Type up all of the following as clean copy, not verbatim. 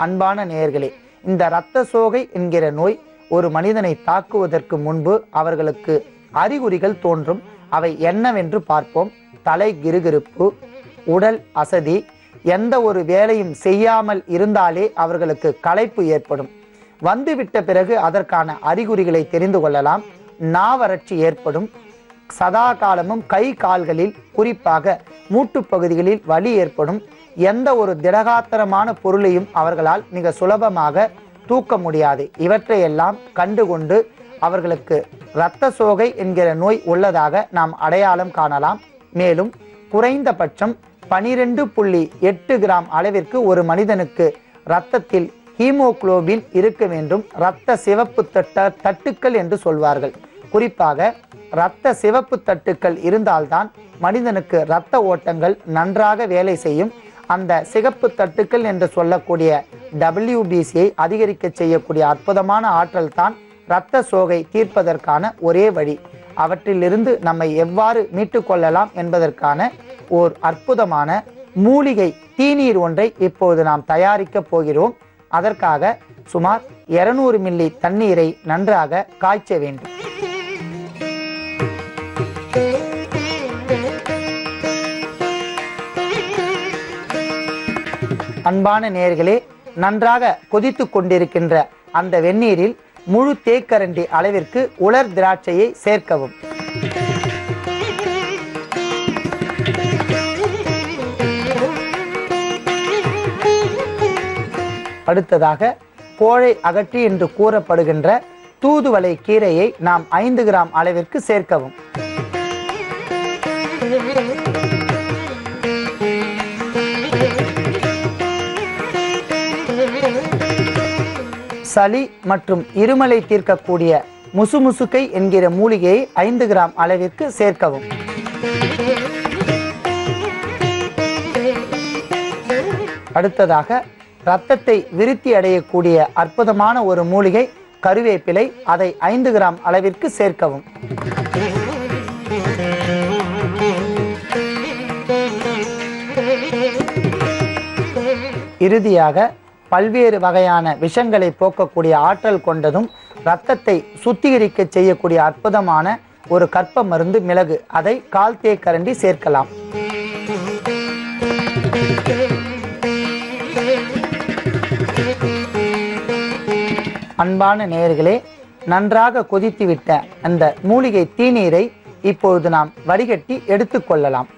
அன்பான நேயர்களே, இந்த இரத்த சோகை என்கிற நோய் ஒரு மனிதனை தாக்குவதற்கு முன்பு அவர்களுக்கு அறிகுறிகள் தோன்றும். அவை என்னவென்று பார்ப்போம். தலை கிறுகிறுப்பு, உடல் அசதி, எந்த ஒரு வேலையும் செய்யாமல் இருந்தாலே அவர்களுக்கு களைப்பு ஏற்படும். வந்துவிட்ட பிறகு அதற்கான அறிகுறிகளை தெரிந்து கொள்ளலாம். நாவறட்சி ஏற்படும். சதா காலமும் கை கால்களில், குறிப்பாக மூட்டு பகுதிகளில் வலி ஏற்படும். எந்த ஒரு திடகாத்திரமான பொருளையும் அவர்களால் மிக சுலபமாக தூக்க முடியாது. இவற்றையெல்லாம் கண்டுகொண்டு அவர்களுக்கு இரத்த சோகை என்கிற நோய் உள்ளதாக நாம் அடையாளம் காணலாம். மேலும் குறைந்தபட்சம் 12.8 கிராம் அளவிற்கு ஒரு மனிதனுக்கு இரத்தத்தில் ஹீமோகுளோபின் இருக்க வேண்டும். இரத்த சிவப்பு தட்டுக்கள் என்று சொல்வார்கள். குறிப்பாக இரத்த சிவப்பு தட்டுக்கள் இருந்தால்தான் மனிதனுக்கு இரத்த ஓட்டங்கள் நன்றாக வேலை செய்யும். அந்த சிகப்பு தட்டுக்கள் என்று சொல்லக்கூடிய WBCயை அதிகரிக்க செய்யக்கூடிய அற்புதமான ஆற்றல் தான் இரத்த சோகை தீர்ப்பதற்கான ஒரே வழி. அவற்றிலிருந்து நம்மை எவ்வாறு மீட்டு கொள்ளலாம் என்பதற்கான ஓர் அற்புதமான மூலிகை தீநீர் ஒன்றை இப்போது நாம் தயாரிக்க போகிறோம். அதற்காக சுமார் 200 மில்லி தண்ணீரை நன்றாக காய்ச்ச வேண்டும். அன்பான நேயர்களே, நன்றாக கொதித்து கொண்டிருக்கின்ற அந்த வெந்நீரில் முழு தேக்கரண்டி அளவிற்கு உலர் திராட்சையை சேர்க்கவும். அடுத்ததாக கோழை அகற்றி என்று கூறப்படுகின்ற தூதுவளை கீரையை நாம் 5 கிராம் அளவிற்கு சேர்க்கவும். சளி மற்றும் இருமலை தீர்க்கக்கூடிய முசுமுசுக்கை என்கிற மூலிகையை 5 கிராம் அளவிற்கு சேர்க்கவும். அடுத்ததாக இரத்தத்தை விருத்தி அடையக்கூடிய அற்புதமான ஒரு மூலிகை கருவேப்பிலை, அதை 5 கிராம் அளவிற்கு சேர்க்கவும். இறுதியாக பல்வேறு வகையான விஷங்களை போக்கக்கூடிய ஆற்றல் கொண்டதும் இரத்தத்தை சுத்திகரிக்க செய்யக்கூடிய அற்புதமான ஒரு கற்ப மருந்து மிளகு, அதை 1/4 தேக்கரண்டி சேர்க்கலாம். அன்பான நேயர்களே, நன்றாக கொதித்துவிட்ட அந்த மூலிகை தீநீரை இப்பொழுது நாம் வடிகட்டி எடுத்துக்கொள்ளலாம்.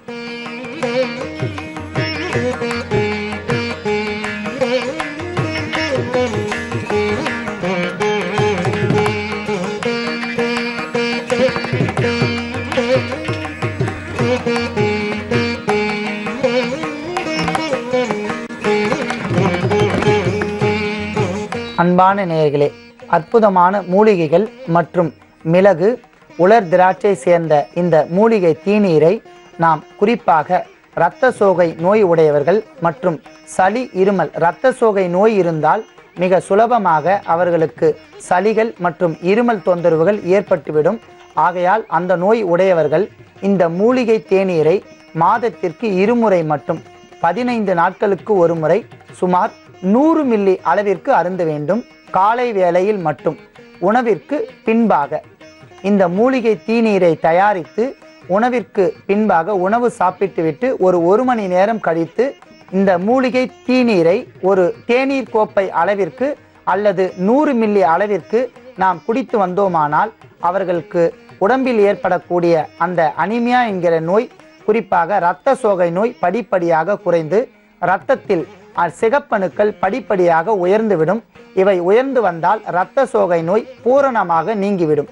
அன்பான நேயர்களே, அற்புதமான மூலிகைகள் மற்றும் மிளகு, உலர் திராட்சை சேர்ந்த இந்த மூலிகை தீநீரை நாம் குறிப்பாக இரத்த சோகை நோய் உடையவர்கள் மற்றும் சளி இருமல், இரத்த சோகை நோய் இருந்தால் மிக சுலபமாக அவர்களுக்கு சளிகள் மற்றும் இருமல் தொந்தரவுகள் ஏற்பட்டுவிடும். ஆகையால் அந்த நோய் உடையவர்கள் இந்த மூலிகை தேநீரை மாதத்திற்கு 2 முறை மட்டும் 15 நாட்களுக்கு ஒரு முறை சுமார் 100 மில்லி அளவிற்கு அருந்த வேண்டும். காலை வேளையில் மட்டும் உணவிற்கு பின்பாக இந்த மூலிகை தீநீரை தயாரித்து உணவிற்கு பின்பாக உணவு சாப்பிட்டுவிட்டு ஒரு மணி நேரம் கழித்து இந்த மூலிகை தீநீரை ஒரு தேநீர் கோப்பை அளவிற்கு அல்லது 100 மில்லி அளவிற்கு நாம் குடித்து வந்தோமானால் அவர்களுக்கு உடம்பில் ஏற்படக்கூடிய அந்த அனிமியா என்கிற நோய், குறிப்பாக இரத்த சோகை நோய் படிப்படியாக குறைந்து இரத்தத்தில் சிகப்பணுக்கள் படிப்படியாக உயர்ந்துவிடும். இவை உயர்ந்து வந்தால் இரத்த சோகை நோய் பூரணமாக நீங்கிவிடும்.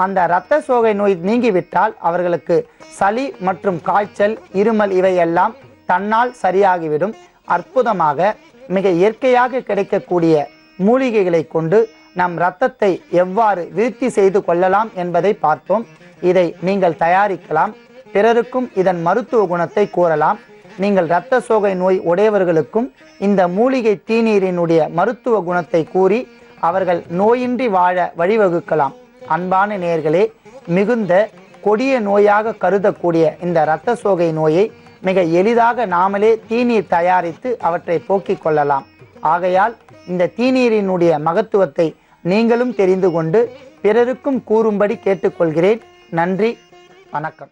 அந்த இரத்த சோகை நோய் நீங்கிவிட்டால் அவர்களுக்கு சளி மற்றும் காய்ச்சல், இருமல் இவையெல்லாம் தன்னால் சரியாகிவிடும். அற்புதமாக மிக இயற்கையாக கிடைக்கக்கூடிய மூலிகைகளை கொண்டு நம் இரத்தத்தை எவ்வாறு விருத்தி செய்து கொள்ளலாம் என்பதை பார்த்தோம். இதை நீங்கள் தயாரிக்கலாம். பிறருக்கும் இதன் மருத்துவ குணத்தை கூறலாம். நீங்கள் இரத்த சோகை நோய் உடையவர்களுக்கும் இந்த மூலிகை தீநீரினுடைய மருத்துவ குணத்தை கூறி அவர்கள் நோயின்றி வாழ வழிவகுக்கலாம். அன்பான நேயர்களே, மிகுந்த கொடிய நோயாக கருதக்கூடிய இந்த இரத்த சோகை நோயை மிக எளிதாக நாமளே தீநீர் தயாரித்து அவற்றை போக்கிக் கொள்ளலாம். ஆகையால் இந்த தீநீரினுடைய மகத்துவத்தை நீங்களும் தெரிந்து கொண்டு பிறருக்கும் கூறும்படி கேட்டுக்கொள்கிறேன். நன்றி, வணக்கம்.